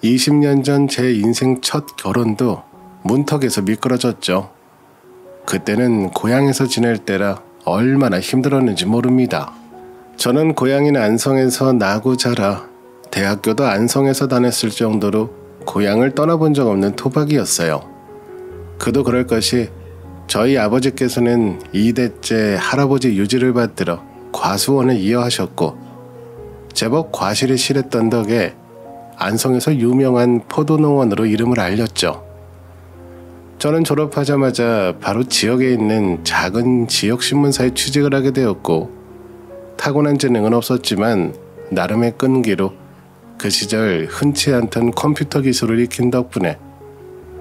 20년 전 제 인생 첫 결혼도 문턱에서 미끄러졌죠. 그때는 고향에서 지낼 때라 얼마나 힘들었는지 모릅니다. 저는 고향인 안성에서 나고 자라 대학교도 안성에서 다녔을 정도로 고향을 떠나본 적 없는 토박이었어요. 그도 그럴 것이 저희 아버지께서는 2대째 할아버지 유지를 받들어 과수원을 이어하셨고 제법 과실이 실했던 덕에 안성에서 유명한 포도농원으로 이름을 알렸죠. 저는 졸업하자마자 바로 지역에 있는 작은 지역신문사에 취직을 하게 되었고 타고난 재능은 없었지만 나름의 끈기로 그 시절 흔치 않던 컴퓨터 기술을 익힌 덕분에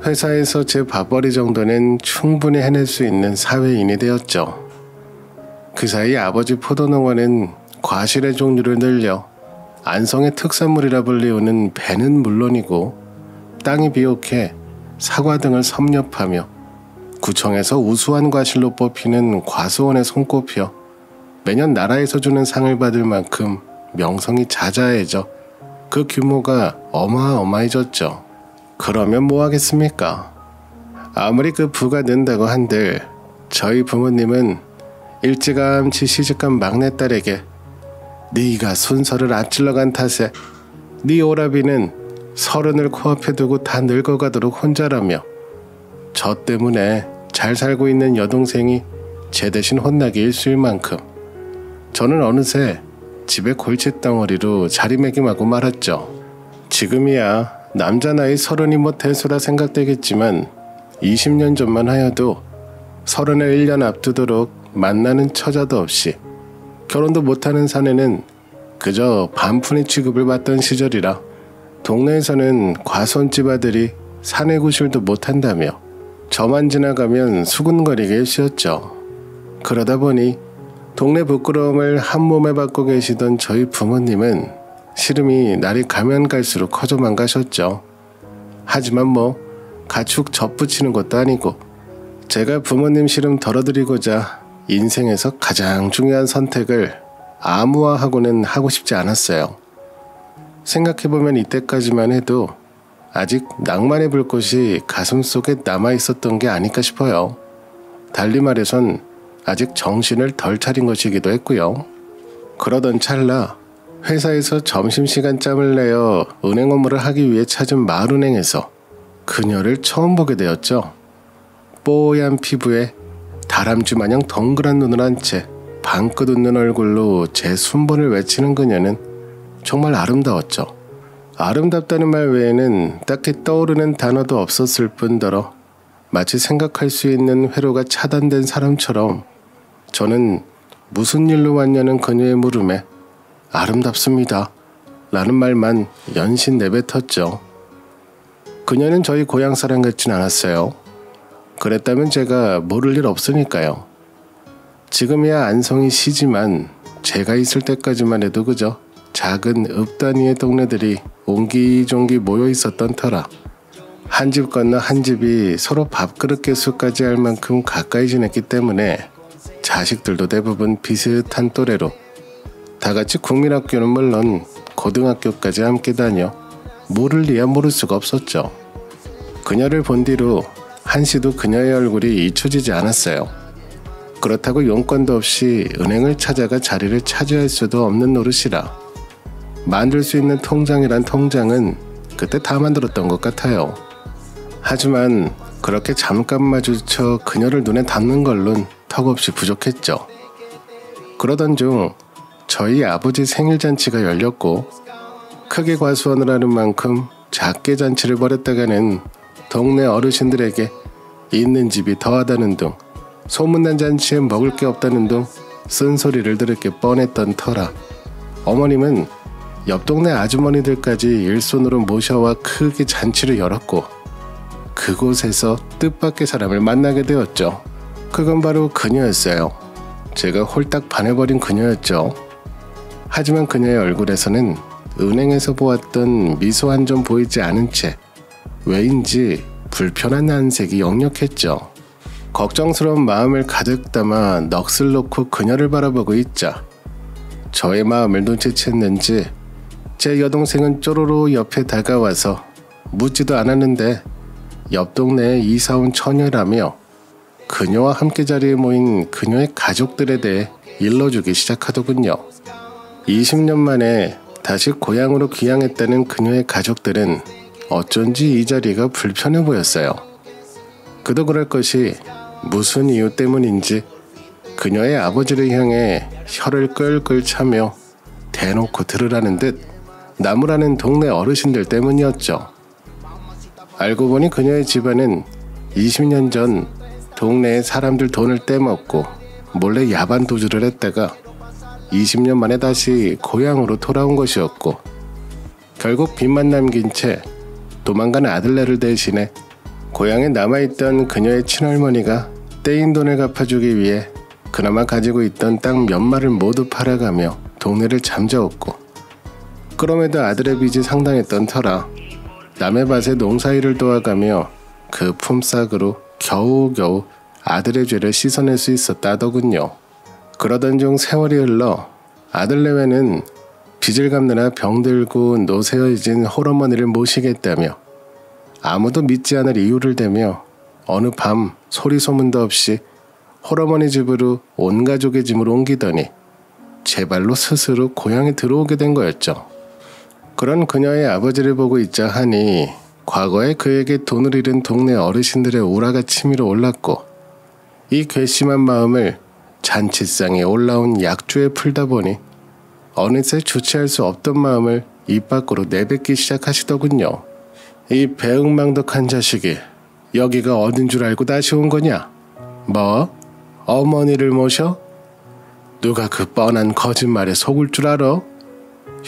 회사에서 제 밥벌이 정도는 충분히 해낼 수 있는 사회인이 되었죠. 그 사이 아버지 포도농원은 과실의 종류를 늘려 안성의 특산물이라 불리우는 배는 물론이고 땅이 비옥해 사과 등을 섭렵하며 구청에서 우수한 과실로 뽑히는 과수원에 손꼽혀 매년 나라에서 주는 상을 받을 만큼 명성이 자자해져 그 규모가 어마어마해졌죠. 그러면 뭐 하겠습니까? 아무리 그 부가 는다고 한들 저희 부모님은 일찌감치 시집간 막내딸에게 네가 순서를 앞질러간 탓에 네 오라비는 30을 코앞에 두고 다 늙어가도록 혼자라며 저 때문에 잘 살고 있는 여동생이 제 대신 혼나기 일쑤일 만큼 저는 어느새 집에 골칫덩어리로 자리매김하고 말았죠. 지금이야 남자 나이 30이 뭐 대수라 생각되겠지만 20년 전만 하여도 30을 1년 앞두도록 만나는 처자도 없이 결혼도 못하는 사내는 그저 반푼의 취급을 받던 시절이라 동네에서는 과수원집 아들이 사내 구실도 못한다며 저만 지나가면 수군거리게 일쑤였죠. 그러다 보니 동네 부끄러움을 한 몸에 받고 계시던 저희 부모님은 시름이 날이 가면 갈수록 커져만 가셨죠. 하지만 뭐 가축 젖붙이는 것도 아니고 제가 부모님 시름 덜어드리고자 인생에서 가장 중요한 선택을 암무화하고는 하고 싶지 않았어요. 생각해보면 이때까지만 해도 아직 낭만의 불꽃이 가슴속에 남아있었던 게 아닐까 싶어요. 달리 말해선 아직 정신을 덜 차린 것이기도 했고요. 그러던 찰나 회사에서 점심시간 짬을 내어 은행 업무를 하기 위해 찾은 마을은행에서 그녀를 처음 보게 되었죠. 뽀얀 피부에 다람쥐 마냥 덩그란 눈을 한 채 방긋 웃는 얼굴로 제 순번을 외치는 그녀는 정말 아름다웠죠. 아름답다는 말 외에는 딱히 떠오르는 단어도 없었을 뿐더러 마치 생각할 수 있는 회로가 차단된 사람처럼 저는 무슨 일로 왔냐는 그녀의 물음에 아름답습니다 라는 말만 연신 내뱉었죠. 그녀는 저희 고향 사람 같진 않았어요. 그랬다면 제가 모를 일 없으니까요. 지금이야 안성이 시지만 제가 있을 때까지만 해도 그저 작은 읍 단위의 동네들이 옹기종기 모여 있었던 터라 한 집 건너 한 집이 서로 밥그릇 개수까지 할 만큼 가까이 지냈기 때문에 자식들도 대부분 비슷한 또래로 다같이 국민학교는 물론 고등학교까지 함께 다녀 모를 리야 모를 수가 없었죠. 그녀를 본 뒤로 한시도 그녀의 얼굴이 잊혀지지 않았어요. 그렇다고 용건도 없이 은행을 찾아가 자리를 차지할 수도 없는 노릇이라 만들 수 있는 통장이란 통장은 그때 다 만들었던 것 같아요. 하지만 그렇게 잠깐 마주쳐 그녀를 눈에 담는 걸론 턱없이 부족했죠. 그러던 중 저희 아버지 생일잔치가 열렸고 크게 과수원을 하는 만큼 작게 잔치를 벌였다가는 동네 어르신들에게 있는 집이 더하다는 둥 소문난 잔치에 먹을 게 없다는 둥 쓴소리를 들을 게 뻔했던 터라 어머님은 옆 동네 아주머니들까지 일손으로 모셔와 크게 잔치를 열었고 그곳에서 뜻밖의 사람을 만나게 되었죠. 그건 바로 그녀였어요. 제가 홀딱 반해버린 그녀였죠. 하지만 그녀의 얼굴에서는 은행에서 보았던 미소 한 점 보이지 않은 채 왜인지 불편한 안색이 역력했죠. 걱정스러운 마음을 가득 담아 넋을 놓고 그녀를 바라보고 있자 저의 마음을 눈치챘는지 제 여동생은 쪼로로 옆에 다가와서 묻지도 않았는데 옆 동네에 이사 온 처녀라며 그녀와 함께 자리에 모인 그녀의 가족들에 대해 일러주기 시작하더군요. 20년 만에 다시 고향으로 귀향했다는 그녀의 가족들은 어쩐지 이 자리가 불편해 보였어요. 그도 그럴 것이 무슨 이유 때문인지 그녀의 아버지를 향해 혀를 끌끌 차며 대놓고 들으라는 듯 나무라는 동네 어르신들 때문이었죠. 알고 보니 그녀의 집안은 20년 전 동네에 사람들 돈을 떼먹고 몰래 야반 도주를 했다가 20년 만에 다시 고향으로 돌아온 것이었고, 결국 빚만 남긴 채 도망간 아들네를 대신해 고향에 남아있던 그녀의 친할머니가 떼인 돈을 갚아주기 위해 그나마 가지고 있던 땅 몇 마를 모두 팔아가며 동네를 잠재웠고, 그럼에도 아들의 빚이 상당했던 터라 남의 밭에 농사일을 도와가며 그 품삯으로 겨우겨우 아들의 죄를 씻어낼 수 있었다더군요. 그러던 중 세월이 흘러 아들 내외는 빚을 갚느라 병들고 노쇠해진 홀어머니를 모시겠다며 아무도 믿지 않을 이유를 대며 어느 밤 소리 소문도 없이 홀어머니 집으로 온 가족의 짐을 옮기더니 제 발로 스스로 고향에 들어오게 된 거였죠. 그런 그녀의 아버지를 보고 있자 하니 과거에 그에게 돈을 잃은 동네 어르신들의 우라가 치밀어 올랐고, 이 괘씸한 마음을 잔치상에 올라온 약주에 풀다 보니 어느새 주체할 수 없던 마음을 입 밖으로 내뱉기 시작하시더군요. 이 배은망덕한 자식이 여기가 어딘 줄 알고 다시 온 거냐? 뭐? 어머니를 모셔? 누가 그 뻔한 거짓말에 속을 줄 알아?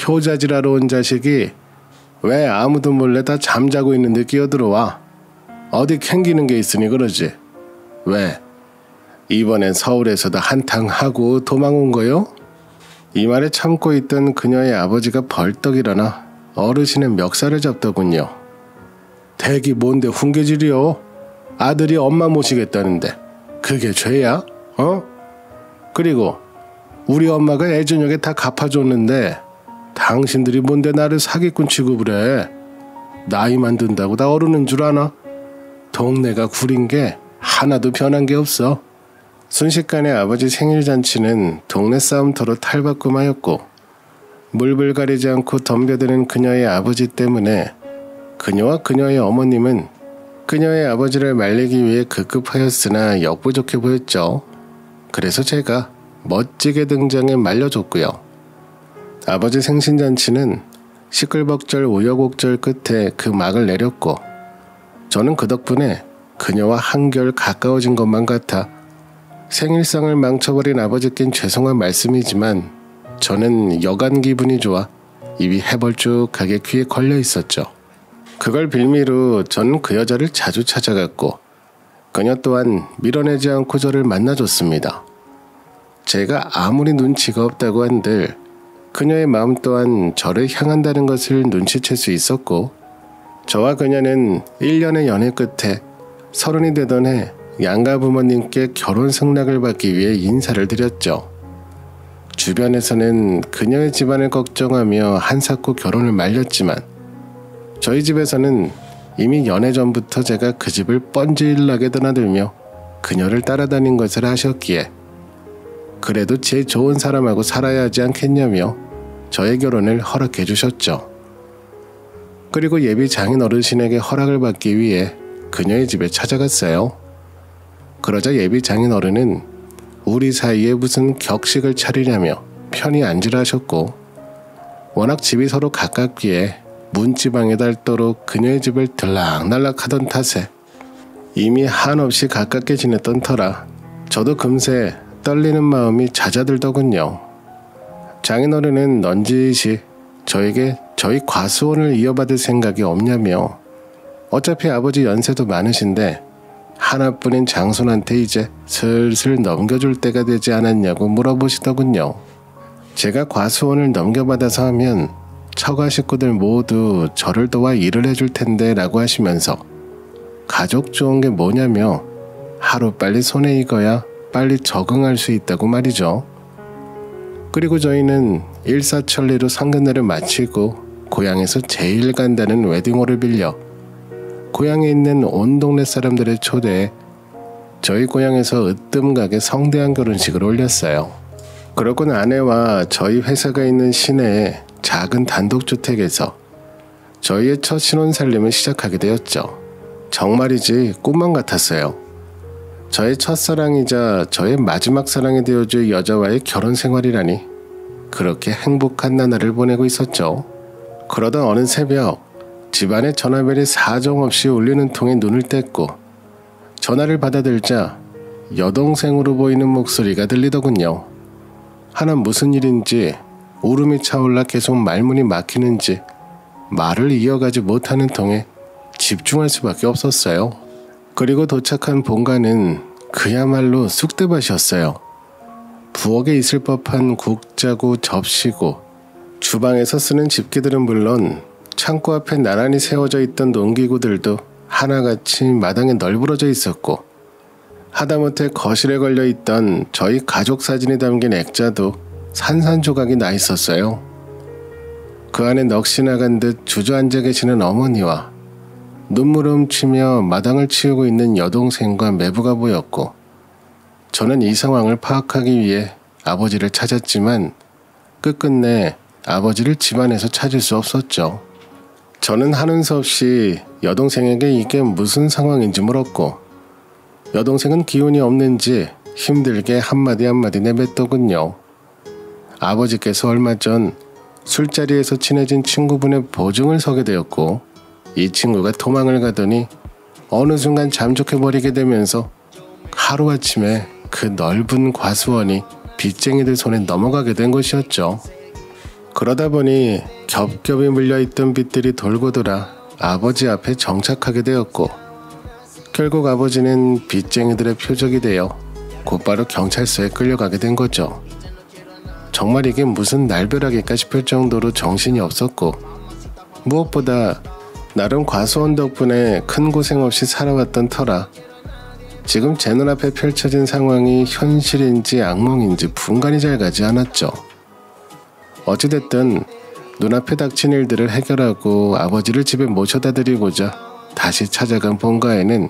효자질하러 온 자식이 왜 아무도 몰래 다 잠자고 있는데 끼어들어와? 어디 캥기는 게 있으니 그러지? 왜? 이번엔 서울에서도 한탕 하고 도망 온 거요? 이 말에 참고 있던 그녀의 아버지가 벌떡 일어나 어르신의 멱살을 잡더군요. 댁이 뭔데 훈계질이요? 아들이 엄마 모시겠다는데 그게 죄야? 어? 그리고 우리 엄마가 예저녁에 다 갚아줬는데 당신들이 뭔데 나를 사기꾼 취급을 해? 나이만 든다고 다 어른인 줄 아나? 동네가 구린 게 하나도 변한 게 없어. 순식간에 아버지 생일잔치는 동네 싸움터로 탈바꿈하였고, 물불 가리지 않고 덤벼드는 그녀의 아버지 때문에 그녀와 그녀의 어머님은 그녀의 아버지를 말리기 위해 급급하였으나 역부족해 보였죠. 그래서 제가 멋지게 등장해 말려줬고요. 아버지 생신잔치는 시끌벅절 우여곡절 끝에 그 막을 내렸고, 저는 그 덕분에 그녀와 한결 가까워진 것만 같아 생일상을 망쳐버린 아버지께는 죄송한 말씀이지만 저는 여간 기분이 좋아 입이 해벌쭉하게 귀에 걸려 있었죠. 그걸 빌미로 저는 그 여자를 자주 찾아갔고 그녀 또한 밀어내지 않고 저를 만나줬습니다. 제가 아무리 눈치가 없다고 한들 그녀의 마음 또한 저를 향한다는 것을 눈치챌 수 있었고, 저와 그녀는 1년의 연애 끝에 30이 되던 해 양가 부모님께 결혼 승낙을 받기 위해 인사를 드렸죠. 주변에서는 그녀의 집안을 걱정하며 한사코 결혼을 말렸지만 저희 집에서는 이미 연애 전부터 제가 그 집을 뻔질나게 드나들며 그녀를 따라다닌 것을 아셨기에 그래도 제 좋은 사람하고 살아야 하지 않겠냐며 저의 결혼을 허락해 주셨죠. 그리고 예비 장인 어르신에게 허락을 받기 위해 그녀의 집에 찾아갔어요. 그러자 예비 장인 어른은 우리 사이에 무슨 격식을 차리냐며 편히 앉으라 하셨고, 워낙 집이 서로 가깝기에 문지방에 닳도록 그녀의 집을 들락날락 하던 탓에 이미 한없이 가깝게 지냈던 터라 저도 금세 떨리는 마음이 잦아들더군요. 장인어른은 넌지시 저에게 저희 과수원을 이어받을 생각이 없냐며 어차피 아버지 연세도 많으신데 하나뿐인 장손한테 이제 슬슬 넘겨줄 때가 되지 않았냐고 물어보시더군요. 제가 과수원을 넘겨받아서 하면 처가 식구들 모두 저를 도와 일을 해줄 텐데 라고 하시면서 가족 좋은 게 뭐냐며 하루빨리 손에 익어야 빨리 적응할 수 있다고 말이죠. 그리고 저희는 일사천리로 상견례를 마치고 고향에서 제일 간다는 웨딩홀을 빌려 고향에 있는 온 동네 사람들을 초대해 저희 고향에서 으뜸가게 성대한 결혼식을 올렸어요. 그러곤 아내와 저희 회사가 있는 시내의 작은 단독주택에서 저희의 첫 신혼살림을 시작하게 되었죠. 정말이지 꿈만 같았어요. 저의 첫사랑이자 저의 마지막 사랑이 되어줄 여자와의 결혼 생활이라니 그렇게 행복한 나날을 보내고 있었죠. 그러던 어느 새벽 집안의 전화벨이 사정없이 울리는 통에 눈을 뗐고 전화를 받아들자 여동생으로 보이는 목소리가 들리더군요. 하나 무슨 일인지 울음이 차올라 계속 말문이 막히는지 말을 이어가지 못하는 통에 집중할 수밖에 없었어요. 그리고 도착한 본가는 그야말로 쑥대밭이었어요. 부엌에 있을 법한 국자고 접시고 주방에서 쓰는 집기들은 물론 창고 앞에 나란히 세워져 있던 농기구들도 하나같이 마당에 널브러져 있었고 하다못해 거실에 걸려있던 저희 가족 사진이 담긴 액자도 산산조각이 나 있었어요. 그 안에 넋이 나간 듯 주저앉아 계시는 어머니와 눈물을 훔치며 마당을 치우고 있는 여동생과 매부가 보였고 저는 이 상황을 파악하기 위해 아버지를 찾았지만 끝끝내 아버지를 집안에서 찾을 수 없었죠. 저는 하는 수 없이 여동생에게 이게 무슨 상황인지 물었고 여동생은 기운이 없는지 힘들게 한마디 한마디 내뱉더군요. 아버지께서 얼마 전 술자리에서 친해진 친구분의 보증을 서게 되었고 이 친구가 도망을 가더니 어느 순간 잠적해버리게 되면서 하루아침에 그 넓은 과수원이 빚쟁이들 손에 넘어가게 된 것이었죠. 그러다 보니 겹겹이 물려있던 빚들이 돌고 돌아 아버지 앞에 정착하게 되었고 결국 아버지는 빚쟁이들의 표적이 되어 곧바로 경찰서에 끌려가게 된 거죠. 정말 이게 무슨 날벼락일까 싶을 정도로 정신이 없었고 무엇보다 나름 과수원 덕분에 큰 고생 없이 살아왔던 터라 지금 제 눈앞에 펼쳐진 상황이 현실인지 악몽인지 분간이 잘 가지 않았죠. 어찌됐든 눈앞에 닥친 일들을 해결하고 아버지를 집에 모셔다 드리고자 다시 찾아간 본가에는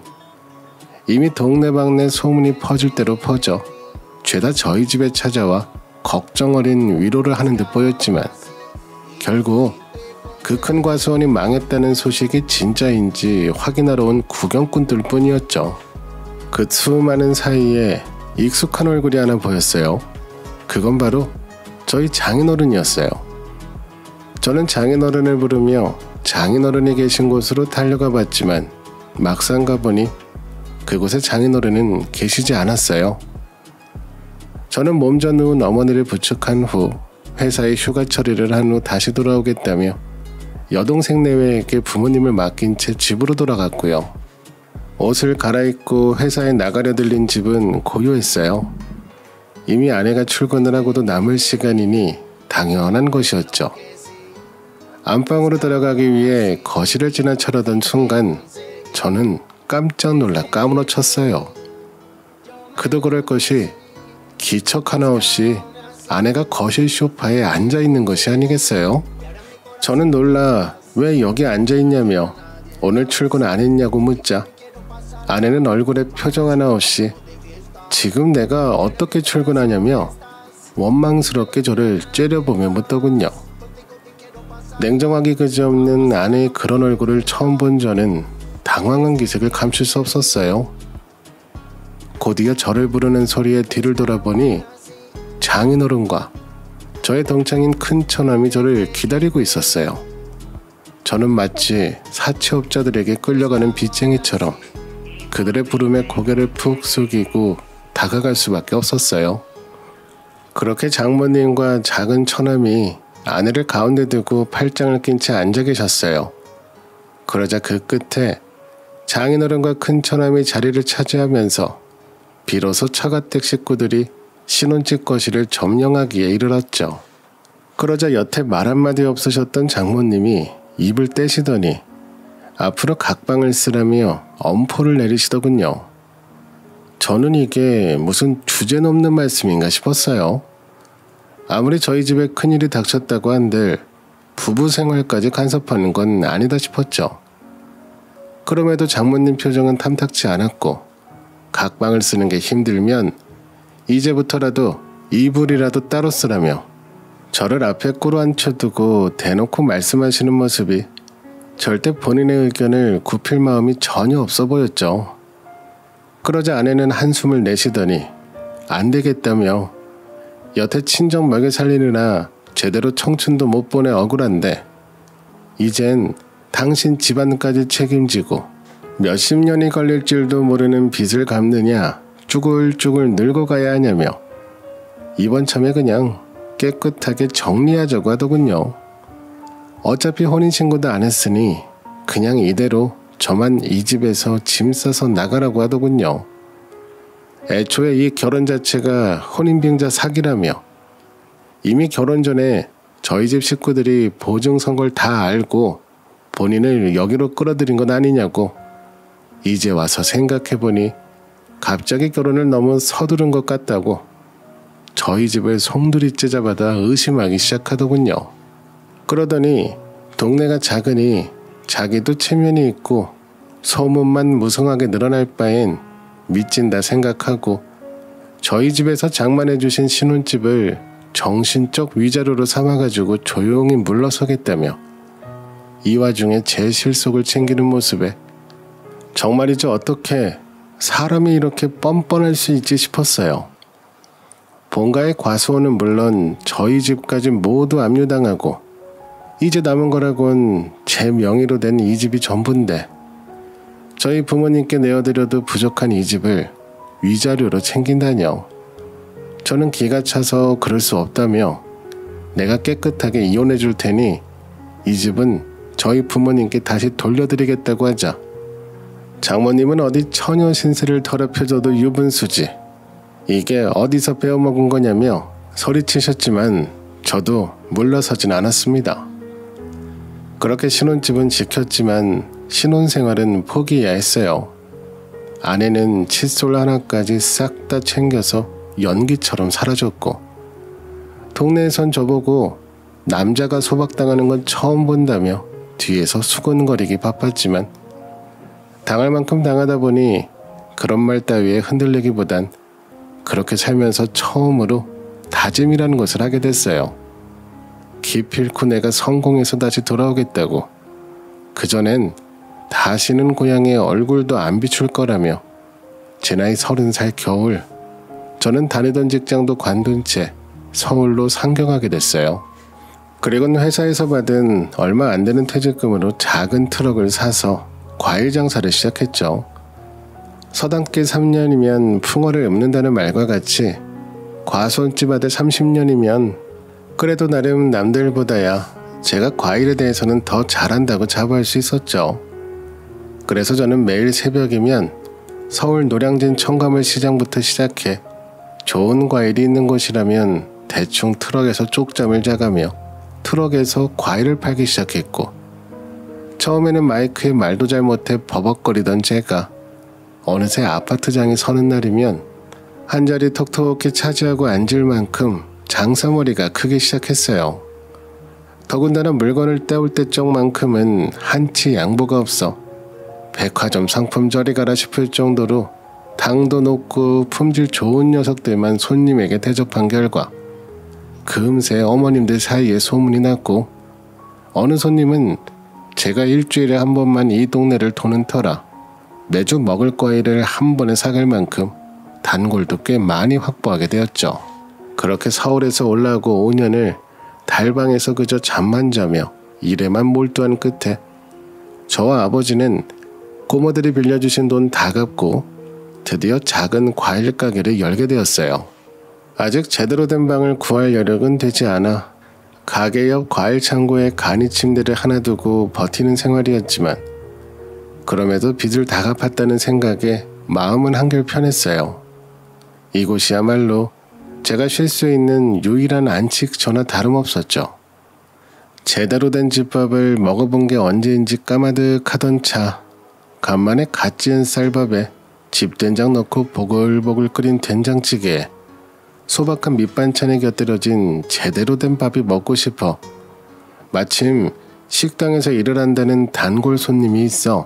이미 동네방네 소문이 퍼질 대로 퍼져 죄다 저희 집에 찾아와 걱정 어린 위로를 하는 듯 보였지만 결국 그 큰 과수원이 망했다는 소식이 진짜인지 확인하러 온 구경꾼들 뿐이었죠. 그 수많은 사이에 익숙한 얼굴이 하나 보였어요. 그건 바로 저희 장인어른이었어요. 저는 장인어른을 부르며 장인어른이 계신 곳으로 달려가 봤지만 막상 가보니 그곳에 장인어른은 계시지 않았어요. 저는 몸져 누운 어머니를 부축한 후 회사에 휴가 처리를 한 후 다시 돌아오겠다며 여동생 내외에게 부모님을 맡긴 채 집으로 돌아갔고요. 옷을 갈아입고 회사에 나가려 들린 집은 고요했어요. 이미 아내가 출근을 하고도 남을 시간이니 당연한 것이었죠. 안방으로 들어가기 위해 거실을 지나쳐려던 순간 저는 깜짝 놀라 까무러쳤어요. 그도 그럴 것이 기척 하나 없이 아내가 거실 소파에 앉아있는 것이 아니겠어요? 저는 놀라 왜 여기 앉아있냐며 오늘 출근 안 했냐고 묻자 아내는 얼굴에 표정 하나 없이 지금 내가 어떻게 출근하냐며 원망스럽게 저를 째려보며 묻더군요. 냉정하기 그지없는 아내의 그런 얼굴을 처음 본 저는 당황한 기색을 감출 수 없었어요. 곧이어 저를 부르는 소리에 뒤를 돌아보니 장인어른과 저의 동창인 큰 처남이 저를 기다리고 있었어요. 저는 마치 사채업자들에게 끌려가는 빚쟁이처럼 그들의 부름에 고개를 푹 숙이고 다가갈 수밖에 없었어요. 그렇게 장모님과 작은 처남이 아내를 가운데 두고 팔짱을 낀 채 앉아 계셨어요. 그러자 그 끝에 장인어른과 큰 처남이 자리를 차지하면서 비로소 처가댁 식구들이 신혼집 거실을 점령하기에 이르렀죠. 그러자 여태 말 한마디 없으셨던 장모님이 입을 떼시더니 앞으로 각방을 쓰라며 엄포를 내리시더군요. 저는 이게 무슨 주제넘는 말씀인가 싶었어요. 아무리 저희 집에 큰일이 닥쳤다고 한들 부부 생활까지 간섭하는 건 아니다 싶었죠. 그럼에도 장모님 표정은 탐탁치 않았고 각방을 쓰는 게 힘들면 이제부터라도 이불이라도 따로 쓰라며 저를 앞에 꿇어앉혀두고 대놓고 말씀하시는 모습이 절대 본인의 의견을 굽힐 마음이 전혀 없어 보였죠. 그러자 아내는 한숨을 내쉬더니 안 되겠다며 여태 친정 먹여 살리느라 제대로 청춘도 못 보내 억울한데 이젠 당신 집안까지 책임지고 몇십 년이 걸릴 줄도 모르는 빚을 갚느냐 쭈글쭈글 늙어가야 하냐며 이번 참에 그냥 깨끗하게 정리하자고 하더군요. 어차피 혼인신고도 안 했으니 그냥 이대로 저만 이 집에서 짐 싸서 나가라고 하더군요. 애초에 이 결혼 자체가 혼인빙자 사기라며 이미 결혼 전에 저희 집 식구들이 보증선 걸 다 알고 본인을 여기로 끌어들인 건 아니냐고 이제 와서 생각해보니 갑자기 결혼을 너무 서두른 것 같다고 저희 집을 송두리째 잡아다 의심하기 시작하더군요. 그러더니 동네가 작으니 자기도 체면이 있고 소문만 무성하게 늘어날 바엔 믿진다 생각하고 저희 집에서 장만해주신 신혼집을 정신적 위자료로 삼아가지고 조용히 물러서겠다며 이 와중에 제 실속을 챙기는 모습에 정말이죠 어떻게 사람이 이렇게 뻔뻔할 수 있지 싶었어요. 본가의 과수원은 물론 저희 집까지 모두 압류당하고 이제 남은 거라곤 제 명의로 된 이 집이 전부인데 저희 부모님께 내어드려도 부족한 이 집을 위자료로 챙긴다뇨. 저는 기가 차서 그럴 수 없다며 내가 깨끗하게 이혼해 줄 테니 이 집은 저희 부모님께 다시 돌려드리겠다고 하자 장모님은 어디 처녀 신세를 더럽혀줘도 유분수지 이게 어디서 배워먹은 거냐며 소리치셨지만 저도 물러서진 않았습니다. 그렇게 신혼집은 지켰지만 신혼생활은 포기해야 했어요. 아내는 칫솔 하나까지 싹 다 챙겨서 연기처럼 사라졌고 동네에선 저보고 남자가 소박당하는 건 처음 본다며 뒤에서 수근거리기 바빴지만 당할 만큼 당하다 보니 그런 말 따위에 흔들리기보단 그렇게 살면서 처음으로 다짐이라는 것을 하게 됐어요. 기필코 내가 성공해서 다시 돌아오겠다고. 그전엔 다시는 고향에 얼굴도 안 비출 거라며 제 나이 30살 겨울 저는 다니던 직장도 관둔 채 서울로 상경하게 됐어요. 그리고는 회사에서 받은 얼마 안 되는 퇴직금으로 작은 트럭을 사서 과일 장사를 시작했죠. 서당계 3년이면 풍어를 읊는다는 말과 같이 과수원집 아들 30년이면 그래도 나름 남들보다야 제가 과일에 대해서는 더 잘한다고 자부할 수 있었죠. 그래서 저는 매일 새벽이면 서울 노량진 청가물 시장부터 시작해 좋은 과일이 있는 곳이라면 대충 트럭에서 쪽잠을 자가며 트럭에서 과일을 팔기 시작했고 처음에는 마이크에 말도 잘 못해 버벅거리던 제가 어느새 아파트장에 서는 날이면 한 자리 톡톡히 차지하고 앉을 만큼 장사머리가 크기 시작했어요. 더군다나 물건을 떼올 때쪽만큼은 한치 양보가 없어 백화점 상품 저리 가라 싶을 정도로 당도 높고 품질 좋은 녀석들만 손님에게 대접한 결과 금세 어머님들 사이에 소문이 났고 어느 손님은 제가 일주일에 한 번만 이 동네를 도는 터라 매주 먹을 과일을 한 번에 사갈 만큼 단골도 꽤 많이 확보하게 되었죠. 그렇게 서울에서 올라오고 5년을 달방에서 그저 잠만 자며 일에만 몰두한 끝에 저와 아버지는 고모들이 빌려주신 돈 다 갚고 드디어 작은 과일 가게를 열게 되었어요. 아직 제대로 된 방을 구할 여력은 되지 않아 가게 옆 과일 창고에 간이 침대를 하나 두고 버티는 생활이었지만 그럼에도 빚을 다 갚았다는 생각에 마음은 한결 편했어요. 이곳이야말로 제가 쉴 수 있는 유일한 안식처나 다름없었죠. 제대로 된 집밥을 먹어본 게 언제인지 까마득하던 차, 간만에 갓 지은 쌀밥에 집된장 넣고 보글보글 끓인 된장찌개에 소박한 밑반찬에 곁들여진 제대로 된 밥이 먹고 싶어 마침 식당에서 일을 한다는 단골 손님이 있어